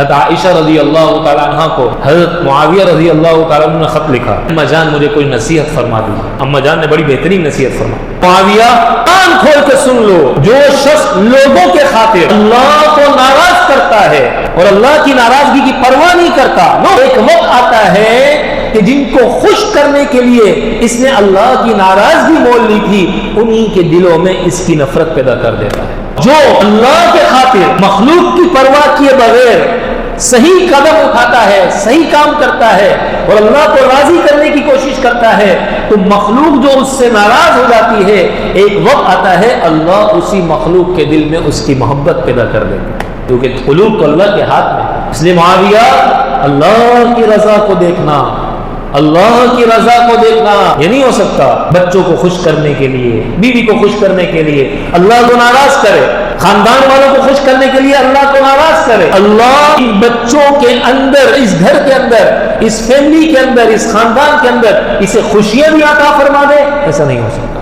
عائشہ رضی اللہ تعالیٰ عنہ کو حضرت معاویہ رضی اللہ تعالیٰ عنہ نے خط لکھا، اما جان مجھے کوئی نصیحت فرما دی۔ اما جان نے بڑی بہترین نصیحت فرمائی، معاویہ کان کھول کے سن لو، جو شخص لوگوں کے خاطر اللہ کو ناراض کرتا ہے اور اللہ کی ناراضگی کی پرواہ نہیں کرتا، ایک وقت آتا ہے کہ جن کو خوش کرنے کے لیے اس نے اللہ کی ناراضگی مول لی تھی، انہی کے دلوں میں اس کی نفرت پیدا کر دیتا ہے۔ جو اللہ کے خاطر مخلوق کی پرواہ کیے بغیر صحیح قدم اٹھاتا ہے، صحیح کام کرتا ہے اور اللہ کو راضی کرنے کی کوشش کرتا ہے، تو مخلوق جو اس سے ناراض ہو جاتی ہے، ایک وقت آتا ہے اللہ اسی مخلوق کے دل میں اس کی محبت پیدا کر دیتا ہے، کیونکہ قلوب تو اللہ کے ہاتھ میں۔ اس لیے معاویہ اللہ کی رضا کو دیکھنا، اللہ کی رضا کو دیکھنا یہ نہیں ہو سکتا بچوں کو خوش کرنے کے لیے، بیوی کو خوش کرنے کے لیے اللہ کو ناراض کرے، خاندان والوں کو خوش کرنے کے لیے اللہ کو ناراض کرے۔ اللہ ان بچوں کے اندر، اس گھر کے اندر، اس فیملی کے اندر، اس خاندان کے اندر اسے خوشیاں بھی عطا فرما دے، ایسا نہیں ہو سکتا۔